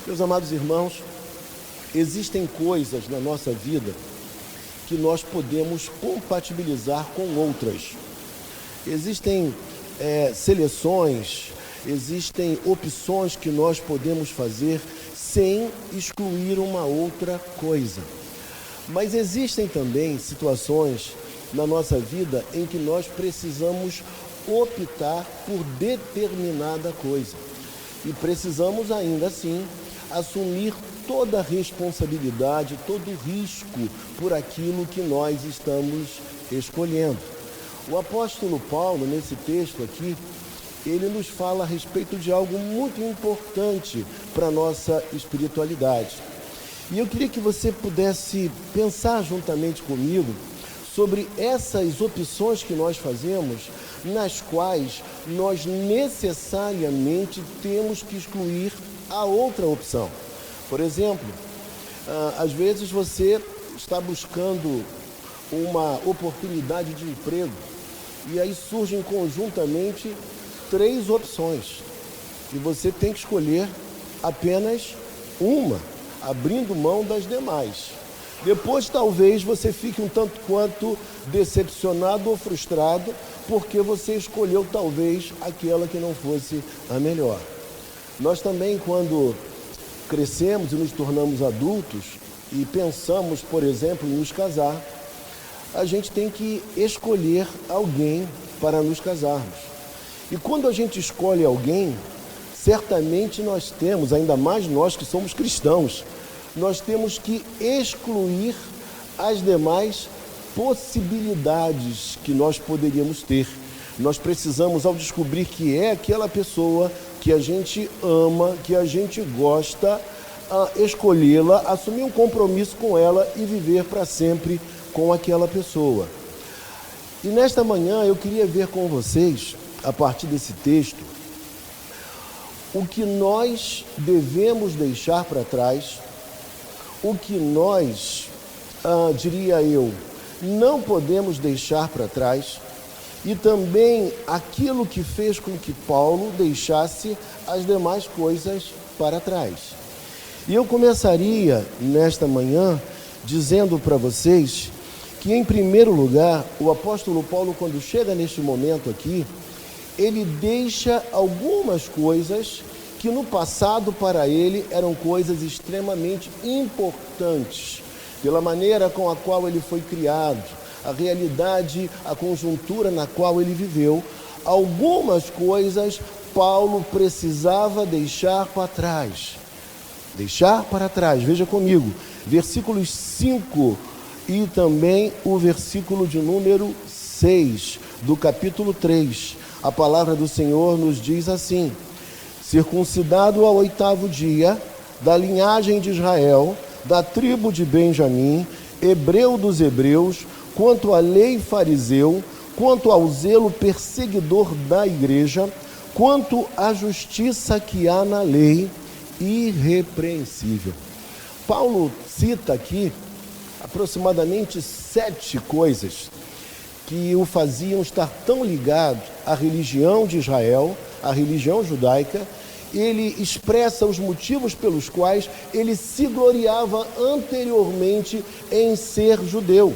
Meus amados irmãos, existem coisas na nossa vida que nós podemos compatibilizar com outras. Existem seleções, existem opções que nós podemos fazer sem excluir uma outra coisa. Mas existem também situações na nossa vida em que nós precisamos optar por determinada coisa. E precisamos ainda assim assumir toda a responsabilidade, todo o risco por aquilo que nós estamos escolhendo. O apóstolo Paulo, nesse texto aqui, ele nos fala a respeito de algo muito importante para a nossa espiritualidade. E eu queria que você pudesse pensar juntamente comigo sobre essas opções que nós fazemos, nas quais nós necessariamente temos que excluir a outra opção. Por exemplo, às vezes você está buscando uma oportunidade de emprego e aí surgem conjuntamente 3 opções e você tem que escolher apenas uma, abrindo mão das demais. Depois talvez você fique um tanto quanto decepcionado ou frustrado porque você escolheu talvez aquela que não fosse a melhor. Nós também, quando crescemos e nos tornamos adultos e pensamos, por exemplo, em nos casar, a gente tem que escolher alguém para nos casarmos. E quando a gente escolhe alguém, certamente nós temos, ainda mais nós que somos cristãos, nós temos que excluir as demais possibilidades que nós poderíamos ter. Nós precisamos, ao descobrir que é aquela pessoa que a gente ama, que a gente gosta, escolhê-la, assumir um compromisso com ela e viver para sempre com aquela pessoa. E nesta manhã eu queria ver com vocês, a partir desse texto, o que nós devemos deixar para trás, o que nós, diria eu, não podemos deixar para trás, e também aquilo que fez com que Paulo deixasse as demais coisas para trás. E eu começaria nesta manhã dizendo para vocês que, em primeiro lugar, o apóstolo Paulo, quando chega neste momento aqui, ele deixa algumas coisas que no passado para ele eram coisas extremamente importantes, pela maneira com a qual ele foi criado, a realidade, a conjuntura na qual ele viveu. Algumas coisas Paulo precisava deixar para trás. Deixar para trás, veja comigo, versículos 5 e também o versículo de número 6 do capítulo 3. A palavra do Senhor nos diz assim: circuncidado ao 8º dia, da linhagem de Israel, da tribo de Benjamim, hebreu dos hebreus, quanto à lei fariseu, quanto ao zelo perseguidor da igreja, quanto à justiça que há na lei, irrepreensível. Paulo cita aqui aproximadamente 7 coisas que o faziam estar tão ligado à religião de Israel, à religião judaica. Ele expressa os motivos pelos quais ele se gloriava anteriormente em ser judeu.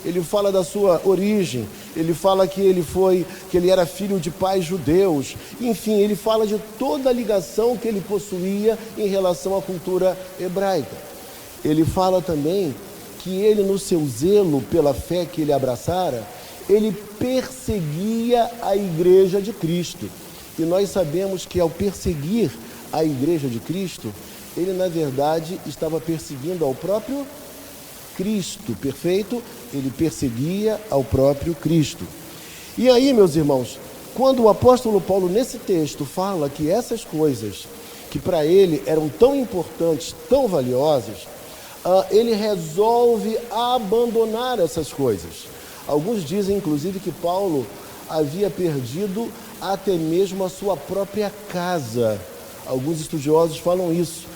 Ele fala da sua origem, ele fala que ele era filho de pais judeus, enfim, ele fala de toda a ligação que ele possuía em relação à cultura hebraica. Ele fala também que ele, no seu zelo pela fé que ele abraçara, ele perseguia a igreja de Cristo. E nós sabemos que ao perseguir a igreja de Cristo, ele na verdade estava perseguindo ao próprio Cristo, perfeito? Ele perseguia ao próprio Cristo. E aí, meus irmãos, quando o apóstolo Paulo nesse texto fala que essas coisas que para ele eram tão importantes, tão valiosas, ele resolve abandonar essas coisas. Alguns dizem, inclusive, que Paulo havia perdido até mesmo a sua própria casa. Alguns estudiosos falam isso.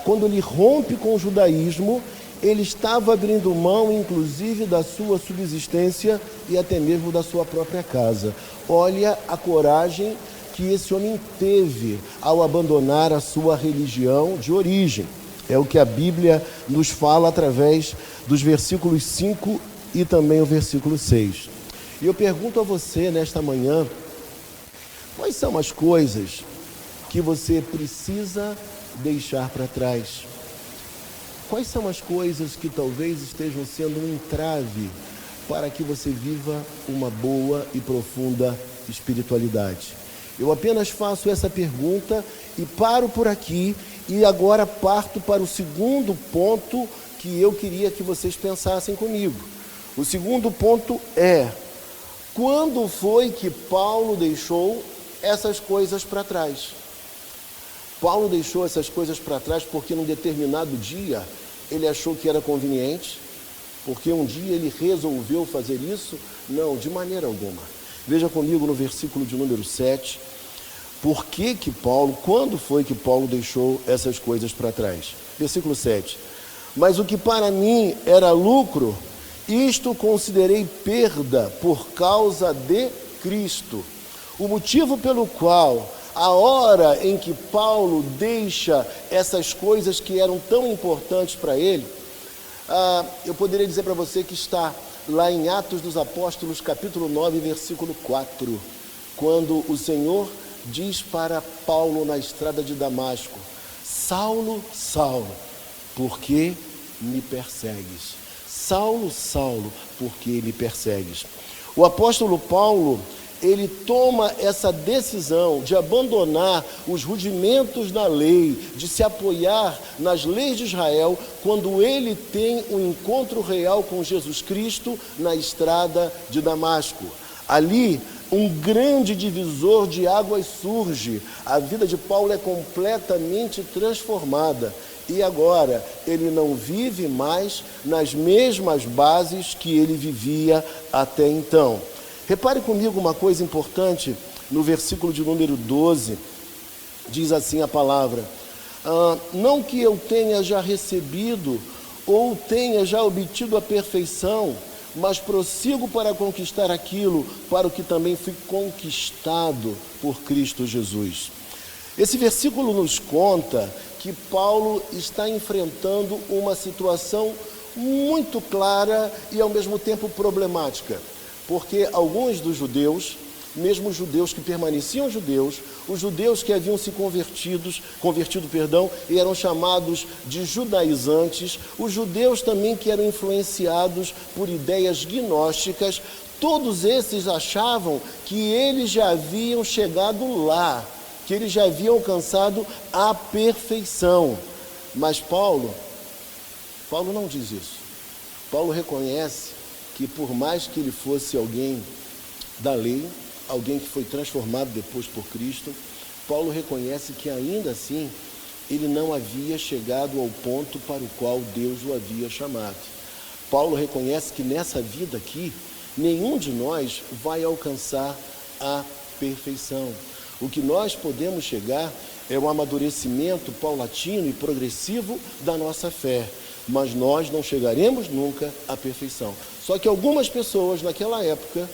Quando ele rompe com o judaísmo, ele estava abrindo mão, inclusive, da sua subsistência e até mesmo da sua própria casa. Olha a coragem que esse homem teve ao abandonar a sua religião de origem. É o que a Bíblia nos fala através dos versículos 5 e também o versículo 6. E eu pergunto a você nesta manhã, quais são as coisas que você precisa deixar para trás? Quais são as coisas que talvez estejam sendo um entrave para que você viva uma boa e profunda espiritualidade? Eu apenas faço essa pergunta e paro por aqui e agora parto para o segundo ponto que eu queria que vocês pensassem comigo. O segundo ponto é: quando foi que Paulo deixou essas coisas para trás? Paulo deixou essas coisas para trás porque num determinado dia ele achou que era conveniente, porque um dia ele resolveu fazer isso? Não, de maneira alguma. Veja comigo no versículo de número 7, quando foi que Paulo deixou essas coisas para trás? Versículo 7. Mas o que para mim era lucro, isto considerei perda por causa de Cristo. O motivo pelo qual, a hora em que Paulo deixa essas coisas que eram tão importantes para ele, eu poderia dizer para você que está lá em Atos dos Apóstolos, capítulo 9, versículo 4, quando o Senhor diz para Paulo na estrada de Damasco: Saulo, Saulo, por que me persegues? Saulo, Saulo, por que me persegues? O apóstolo Paulo, ele toma essa decisão de abandonar os rudimentos da lei, de se apoiar nas leis de Israel, quando ele tem um encontro real com Jesus Cristo na estrada de Damasco. Ali, um grande divisor de águas surge, a vida de Paulo é completamente transformada. E agora, ele não vive mais nas mesmas bases que ele vivia até então. Repare comigo uma coisa importante, no versículo de número 12, diz assim a palavra: não que eu tenha já recebido ou tenha já obtido a perfeição, mas prossigo para conquistar aquilo para o que também fui conquistado por Cristo Jesus. Esse versículo nos conta que Paulo está enfrentando uma situação muito clara e ao mesmo tempo problemática, porque alguns dos judeus, mesmo os judeus que permaneciam judeus, os judeus que haviam se convertido, e eram chamados de judaizantes, os judeus também que eram influenciados por ideias gnósticas, todos esses achavam que eles já haviam chegado lá, que eles já haviam alcançado a perfeição. Mas Paulo não diz isso. Paulo reconhece que por mais que ele fosse alguém da lei, alguém que foi transformado depois por Cristo, Paulo reconhece que ainda assim ele não havia chegado ao ponto para o qual Deus o havia chamado. Paulo reconhece que nessa vida aqui, nenhum de nós vai alcançar a perfeição. O que nós podemos chegar é um amadurecimento paulatino e progressivo da nossa fé, mas nós não chegaremos nunca à perfeição. Só que algumas pessoas naquela época,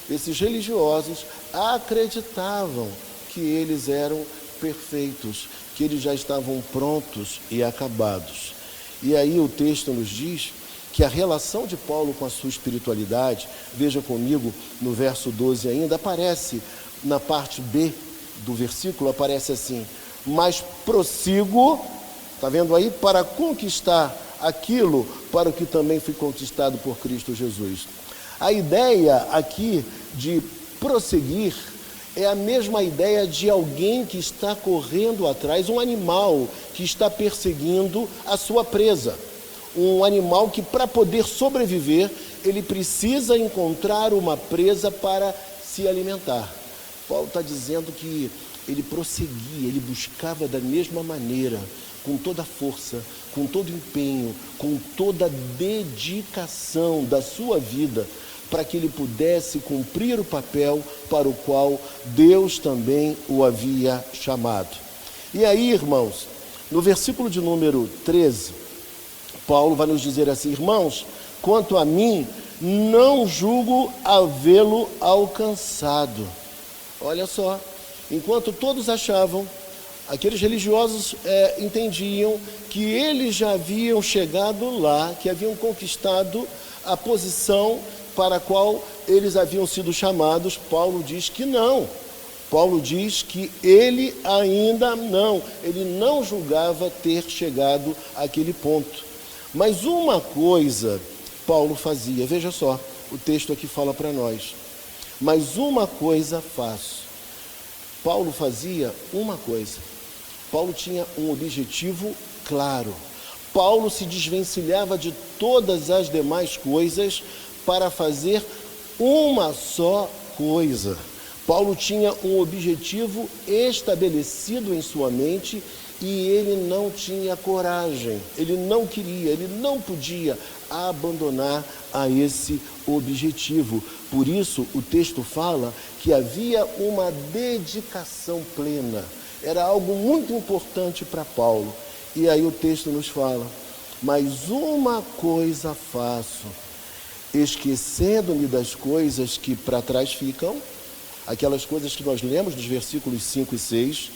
esses religiosos, acreditavam que eles eram perfeitos, que eles já estavam prontos e acabados. E aí o texto nos diz que a relação de Paulo com a sua espiritualidade, veja comigo no verso 12 ainda, aparece na parte B do versículo, aparece assim: mas prossigo, está vendo aí, para conquistar aquilo para o que também fui conquistado por Cristo Jesus. A ideia aqui de prosseguir é a mesma ideia de alguém que está correndo atrás, um animal que está perseguindo a sua presa. Um animal que, para poder sobreviver, ele precisa encontrar uma presa para se alimentar. Paulo está dizendo que ele prosseguia, ele buscava da mesma maneira, com toda a força, com todo o empenho, com toda a dedicação da sua vida, para que ele pudesse cumprir o papel para o qual Deus também o havia chamado. E aí, irmãos, no versículo de número 13, Paulo vai nos dizer assim: irmãos, quanto a mim, não julgo havê-lo alcançado. Olha só, Enquanto todos achavam, aqueles religiosos entendiam que eles já haviam chegado lá, que haviam conquistado a posição para a qual eles haviam sido chamados. Paulo diz que não. Paulo diz que ele ainda não, ele não julgava ter chegado àquele ponto. Mas uma coisa Paulo fazia, veja só, o texto aqui fala para nós. Mas uma coisa faço. Paulo fazia uma coisa. Paulo tinha um objetivo claro. Paulo se desvencilhava de todas as demais coisas para fazer uma só coisa. Paulo tinha um objetivo estabelecido em sua mente e ele não tinha coragem, ele não queria, ele não podia abandonar a esse objetivo. Por isso, o texto fala que havia uma dedicação plena. Era algo muito importante para Paulo. E aí o texto nos fala: mas uma coisa faço, esquecendo-me das coisas que para trás ficam, aquelas coisas que nós lemos dos versículos 5 e 6,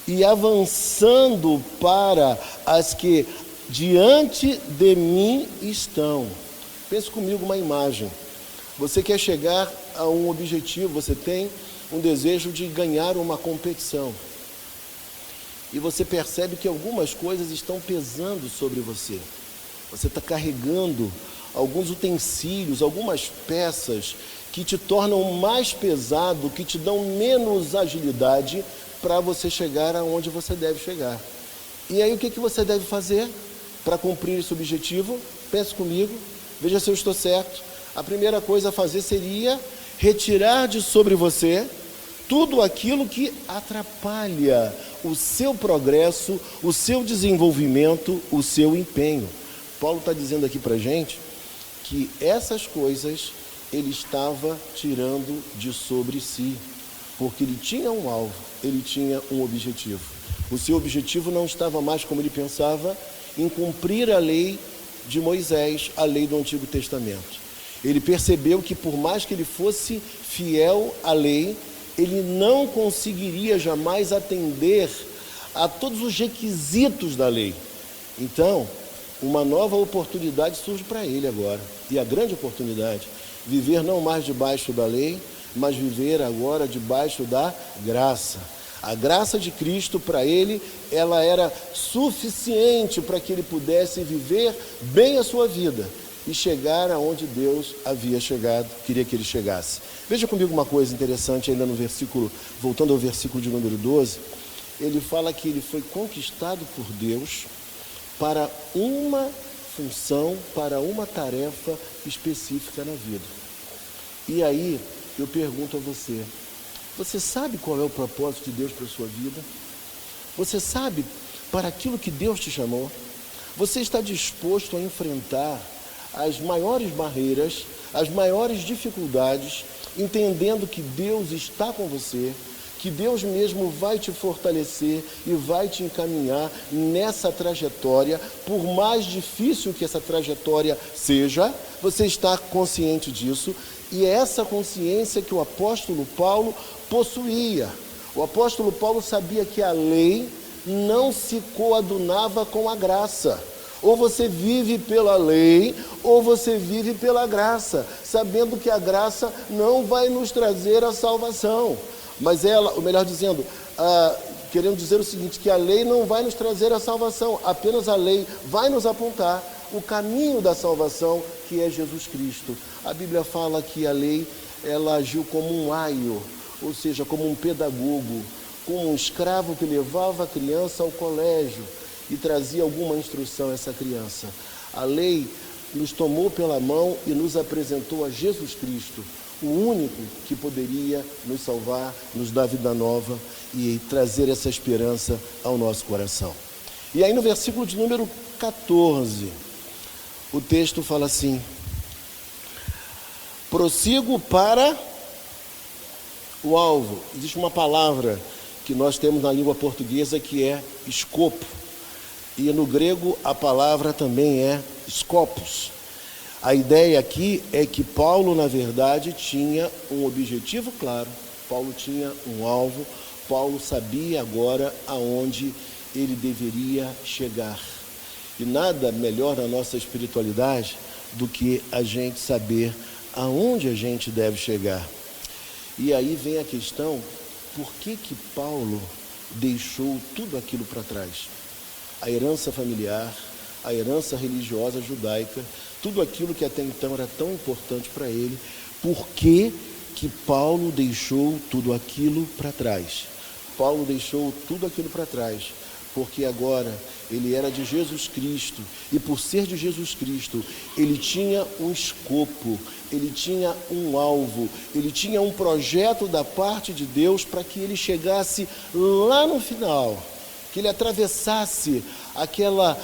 e avançando para as que diante de mim estão. Pense comigo uma imagem. Você quer chegar a um objetivo, você tem um desejo de ganhar uma competição. E você percebe que algumas coisas estão pesando sobre você. Você está carregando alguns utensílios, algumas peças que te tornam mais pesado, que te dão menos agilidade para você chegar aonde você deve chegar. E aí o que você deve fazer para cumprir esse objetivo? Pense comigo, veja se eu estou certo. A primeira coisa a fazer seria retirar de sobre você tudo aquilo que atrapalha o seu progresso, o seu desenvolvimento, o seu empenho. Paulo está dizendo aqui para a gente que essas coisas ele estava tirando de sobre si, porque ele tinha um alvo, ele tinha um objetivo. O seu objetivo não estava mais, como ele pensava, em cumprir a lei de Moisés, a lei do Antigo Testamento. Ele percebeu que por mais que ele fosse fiel à lei, ele não conseguiria jamais atender a todos os requisitos da lei. Então, uma nova oportunidade surge para ele agora. E a grande oportunidade, viver não mais debaixo da lei, mas viver agora debaixo da graça. A graça de Cristo para ele, ela era suficiente para que ele pudesse viver bem a sua vida e chegar aonde Deus havia chegado, queria que ele chegasse. Veja comigo uma coisa interessante ainda no versículo, voltando ao versículo de número 12, ele fala que ele foi conquistado por Deus para uma função, para uma tarefa específica na vida. E aí, eu pergunto a você, você sabe qual é o propósito de Deus para a sua vida? Você sabe para aquilo que Deus te chamou? Você está disposto a enfrentar as maiores barreiras, as maiores dificuldades, entendendo que Deus está com você, que Deus mesmo vai te fortalecer e vai te encaminhar nessa trajetória, por mais difícil que essa trajetória seja, você está consciente disso, e é essa consciência que o apóstolo Paulo possuía. O apóstolo Paulo sabia que a lei não se coadunava com a graça. Ou você vive pela lei, ou você vive pela graça, sabendo que a graça não vai nos trazer a salvação. Mas ela, ou melhor dizendo, querendo dizer o seguinte, que a lei não vai nos trazer a salvação, apenas a lei vai nos apontar o caminho da salvação, que é Jesus Cristo. A Bíblia fala que a lei, ela agiu como um aio, ou seja, como um pedagogo, como um escravo que levava a criança ao colégio e trazia alguma instrução a essa criança. A lei nos tomou pela mão e nos apresentou a Jesus Cristo, o único que poderia nos salvar, nos dar vida nova e trazer essa esperança ao nosso coração. E aí no versículo de número 14, o texto fala assim: prossigo para o alvo. Existe uma palavra que nós temos na língua portuguesa que é escopo. E no grego a palavra também é scopus. A ideia aqui é que Paulo, na verdade, tinha um objetivo claro. Paulo tinha um alvo. Paulo sabia agora aonde ele deveria chegar. E nada melhor na nossa espiritualidade do que a gente saber aonde a gente deve chegar. E aí vem a questão, por que Paulo deixou tudo aquilo para trás? A herança familiar, a herança religiosa judaica, tudo aquilo que até então era tão importante para ele, por que Paulo deixou tudo aquilo para trás? Paulo deixou tudo aquilo para trás, porque agora ele era de Jesus Cristo, e por ser de Jesus Cristo, ele tinha um escopo, ele tinha um alvo, ele tinha um projeto da parte de Deus para que ele chegasse lá no final, que ele atravessasse aquela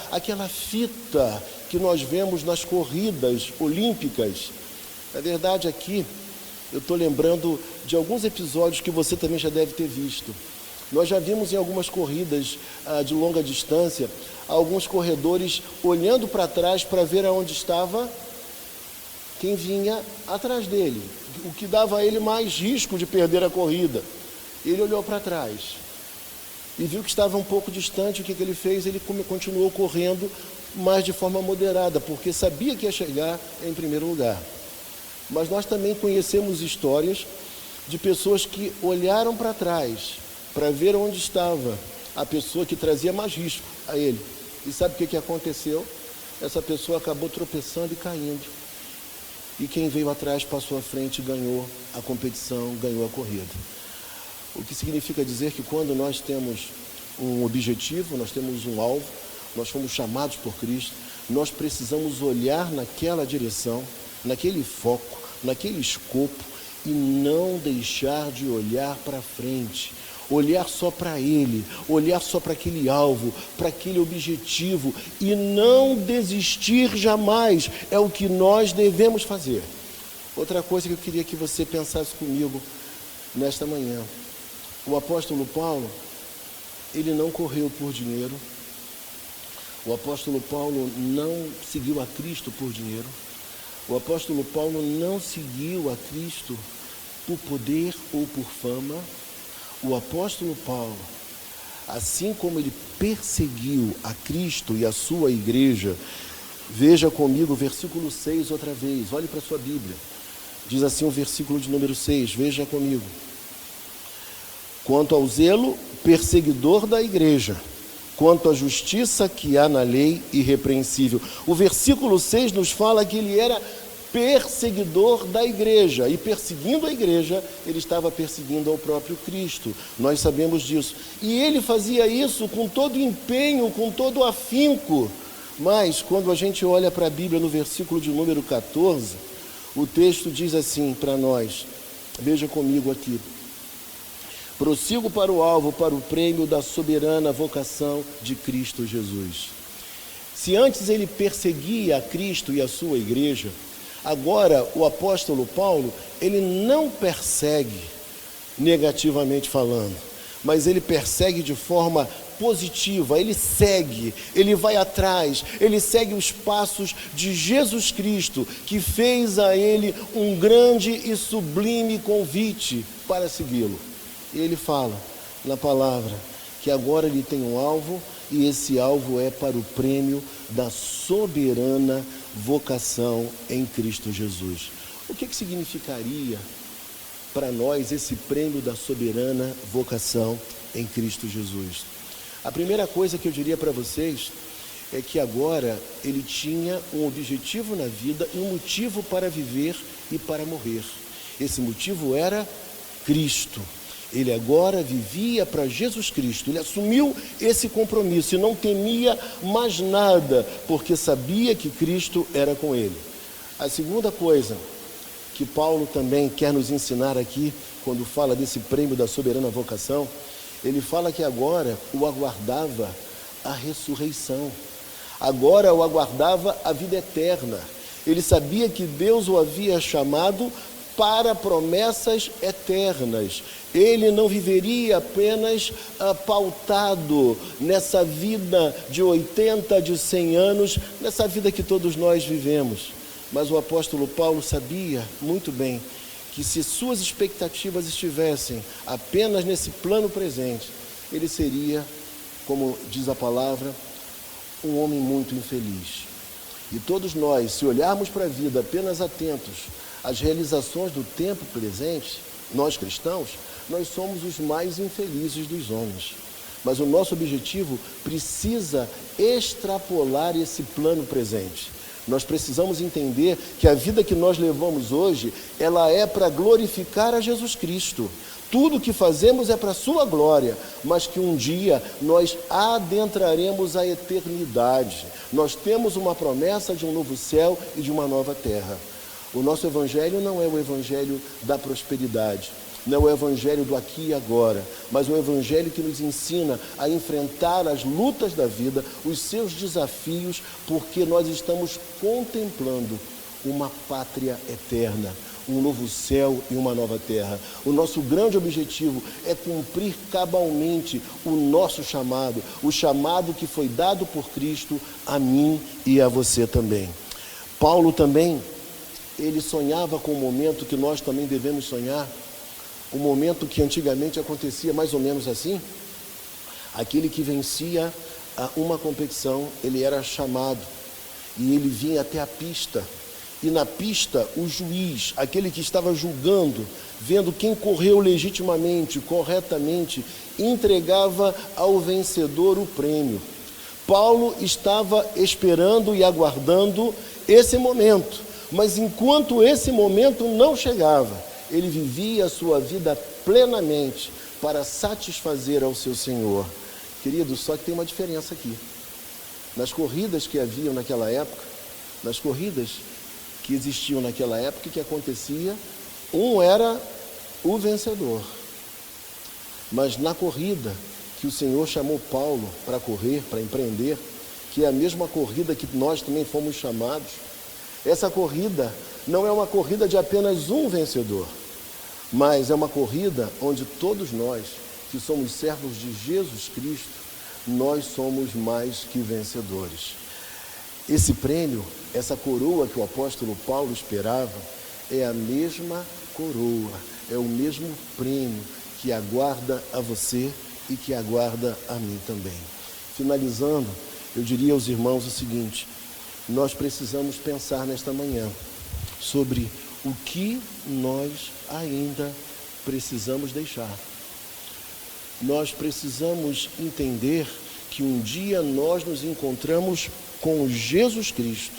fita que nós vemos nas corridas olímpicas. Na verdade, aqui, eu estou lembrando de alguns episódios que você também já deve ter visto. Nós já vimos em algumas corridas de longa distância, alguns corredores olhando para trás para ver aonde estava quem vinha atrás dele, o que dava a ele mais risco de perder a corrida. Ele olhou para trás e viu que estava um pouco distante. O que ele fez? Ele continuou correndo, mas de forma moderada, porque sabia que ia chegar em primeiro lugar. Mas nós também conhecemos histórias de pessoas que olharam para trás para ver onde estava a pessoa que trazia mais risco a ele. E sabe o que aconteceu? Essa pessoa acabou tropeçando e caindo. E quem veio atrás passou à frente e ganhou a competição, ganhou a corrida. O que significa dizer que quando nós temos um objetivo, nós temos um alvo, nós fomos chamados por Cristo, nós precisamos olhar naquela direção, naquele foco, naquele escopo e não deixar de olhar para frente. Olhar só para Ele, olhar só para aquele alvo, para aquele objetivo e não desistir jamais, é o que nós devemos fazer. Outra coisa que eu queria que você pensasse comigo nesta manhã, o apóstolo Paulo, ele não correu por dinheiro, o apóstolo Paulo não seguiu a Cristo por dinheiro, o apóstolo Paulo não seguiu a Cristo por poder ou por fama. O apóstolo Paulo, assim como ele perseguiu a Cristo e a sua igreja, veja comigo o versículo 6 outra vez, olhe para a sua Bíblia, diz assim o versículo de número 6, veja comigo. Quanto ao zelo, perseguidor da igreja, quanto à justiça que há na lei, irrepreensível. O versículo 6 nos fala que ele era perseguidor da igreja, e perseguindo a igreja, ele estava perseguindo ao próprio Cristo, nós sabemos disso, e ele fazia isso com todo empenho, com todo afinco, mas quando a gente olha para a Bíblia no versículo de número 14, o texto diz assim para nós, veja comigo aqui, prossigo para o alvo, para o prêmio da soberana vocação de Cristo Jesus. Se antes ele perseguia a Cristo e a sua igreja, agora, o apóstolo Paulo, ele não persegue negativamente falando, mas ele persegue de forma positiva, ele segue, ele vai atrás, ele segue os passos de Jesus Cristo, que fez a ele um grande e sublime convite para segui-lo. E ele fala na palavra que agora ele tem um alvo, e esse alvo é para o prêmio da soberana vocação em Cristo Jesus. O que significaria para nós esse prêmio da soberana vocação em Cristo Jesus? A primeira coisa que eu diria para vocês é que agora ele tinha um objetivo na vida e um motivo para viver e para morrer. Esse motivo era Cristo. Ele agora vivia para Jesus Cristo, ele assumiu esse compromisso e não temia mais nada, porque sabia que Cristo era com ele. A segunda coisa que Paulo também quer nos ensinar aqui, quando fala desse prêmio da soberana vocação, ele fala que agora o aguardava a ressurreição, agora o aguardava a vida eterna. Ele sabia que Deus o havia chamado para promessas eternas. Ele não viveria apenas pautado nessa vida de 80, de 100 anos, nessa vida que todos nós vivemos. Mas o apóstolo Paulo sabia muito bem que se suas expectativas estivessem apenas nesse plano presente, ele seria, como diz a palavra, um homem muito infeliz. E todos nós, se olharmos para a vida apenas atentos às realizações do tempo presente, nós cristãos, nós somos os mais infelizes dos homens. Mas o nosso objetivo precisa extrapolar esse plano presente. Nós precisamos entender que a vida que nós levamos hoje, ela é para glorificar a Jesus Cristo. Tudo que fazemos é para a sua glória, mas que um dia nós adentraremos a eternidade. Nós temos uma promessa de um novo céu e de uma nova terra. O nosso evangelho não é o evangelho da prosperidade, não é o evangelho do aqui e agora, mas o evangelho que nos ensina a enfrentar as lutas da vida, os seus desafios, porque nós estamos contemplando uma pátria eterna, um novo céu e uma nova terra. O nosso grande objetivo é cumprir cabalmente o nosso chamado, o chamado que foi dado por Cristo a mim e a você também. Paulo também, ele sonhava com o momento que nós também devemos sonhar, o momento que antigamente acontecia mais ou menos assim. Aquele que vencia uma competição, ele era chamado e ele vinha até a pista. E na pista, o juiz, aquele que estava julgando, vendo quem correu legitimamente, corretamente, entregava ao vencedor o prêmio. Paulo estava esperando e aguardando esse momento, mas enquanto esse momento não chegava, ele vivia a sua vida plenamente para satisfazer ao seu Senhor. Querido, só que tem uma diferença aqui. Nas corridas que haviam naquela época, nas corridas que existiam naquela época, o que acontecia? Um era o vencedor. Mas na corrida que o Senhor chamou Paulo para correr, para empreender, que é a mesma corrida que nós também fomos chamados, essa corrida não é uma corrida de apenas um vencedor, mas é uma corrida onde todos nós, que somos servos de Jesus Cristo, nós somos mais que vencedores. Esse prêmio, essa coroa que o apóstolo Paulo esperava, é a mesma coroa, é o mesmo prêmio que aguarda a você e que aguarda a mim também. Finalizando, eu diria aos irmãos o seguinte: nós precisamos pensar nesta manhã sobre o que nós ainda precisamos deixar. Nós precisamos entender que um dia nós nos encontramos com Jesus Cristo.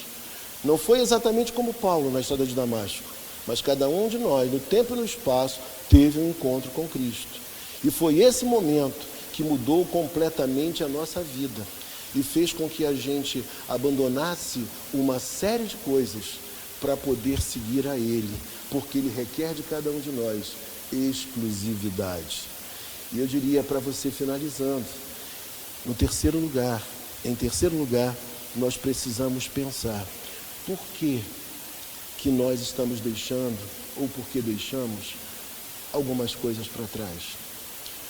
Não foi exatamente como Paulo na estrada de Damasco, mas cada um de nós, no tempo e no espaço, teve um encontro com Cristo. E foi esse momento que mudou completamente a nossa vida e fez com que a gente abandonasse uma série de coisas para poder seguir a Ele, porque Ele requer de cada um de nós exclusividade. E eu diria para você, finalizando, em terceiro lugar, nós precisamos pensar por que nós estamos deixando, ou por que deixamos, algumas coisas para trás.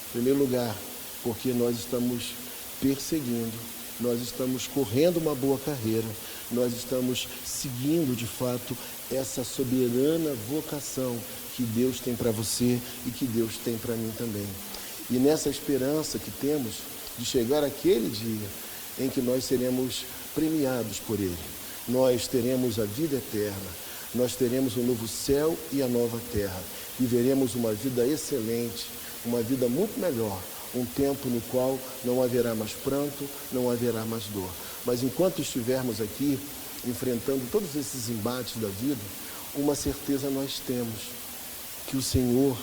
Em primeiro lugar, porque nós estamos perseguindo, nós estamos correndo uma boa carreira, nós estamos seguindo de fato essa soberana vocação que Deus tem para você e que Deus tem para mim também. E nessa esperança que temos de chegar aquele dia em que nós seremos premiados por Ele, nós teremos a vida eterna, nós teremos o novo céu e a nova terra, viveremos uma vida excelente, uma vida muito melhor, um tempo no qual não haverá mais pranto, não haverá mais dor. Mas enquanto estivermos aqui, enfrentando todos esses embates da vida, uma certeza nós temos, que o Senhor,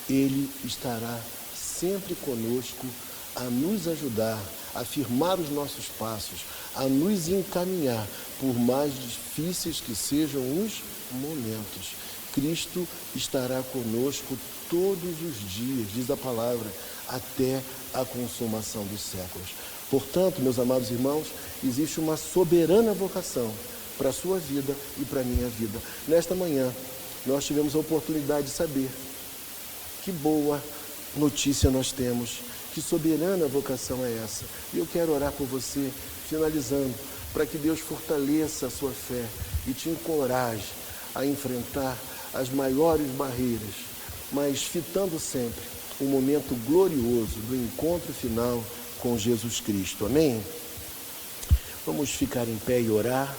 Ele estará sempre conosco a nos ajudar, a firmar os nossos passos, a nos encaminhar, por mais difíceis que sejam os momentos. Cristo estará conosco todos os dias, diz a palavra, até a consumação dos séculos. Portanto, meus amados irmãos, existe uma soberana vocação para a sua vida e para a minha vida. Nesta manhã, nós tivemos a oportunidade de saber que boa notícia nós temos, que soberana vocação é essa. E eu quero orar por você, finalizando, para que Deus fortaleça a sua fé e te encoraje a enfrentar as maiores barreiras, mas fitando sempre o momento glorioso do encontro final com Jesus Cristo. Amém? Vamos ficar em pé e orar.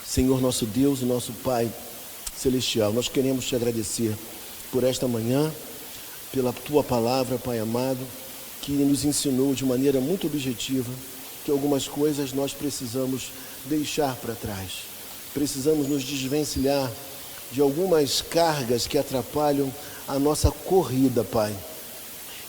Senhor nosso Deus e nosso Pai Celestial, nós queremos te agradecer por esta manhã, pela tua palavra, Pai amado, que nos ensinou de maneira muito objetiva que algumas coisas nós precisamos deixar para trás. Precisamos nos desvencilhar de algumas cargas que atrapalham a nossa corrida, Pai.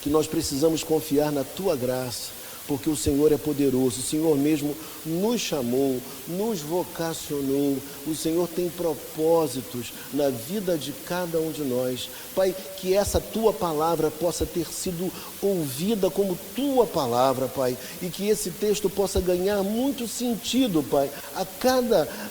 Que nós precisamos confiar na tua graça, porque o Senhor é poderoso, o Senhor mesmo nos chamou, nos vocacionou, o Senhor tem propósitos na vida de cada um de nós. Pai, que essa tua palavra possa ter sido ouvida como tua palavra, Pai, e que esse texto possa ganhar muito sentido, Pai,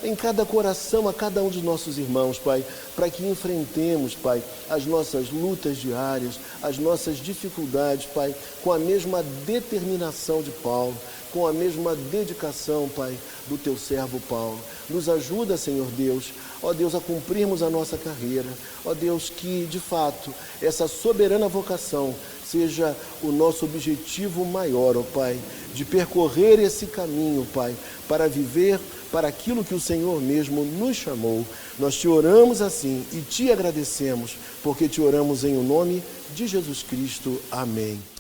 em cada coração, a cada um de nossos irmãos, Pai, para que enfrentemos, Pai, as nossas lutas diárias, as nossas dificuldades, Pai, com a mesma determinação de Paulo, com a mesma dedicação, Pai, do teu servo Paulo. Nos ajuda, Senhor Deus, ó Deus, a cumprirmos a nossa carreira. Ó Deus, que de fato essa soberana vocação seja o nosso objetivo maior, ó Pai, de percorrer esse caminho, Pai, para viver para aquilo que o Senhor mesmo nos chamou. Nós te oramos assim e te agradecemos, porque te oramos em o nome de Jesus Cristo. Amém.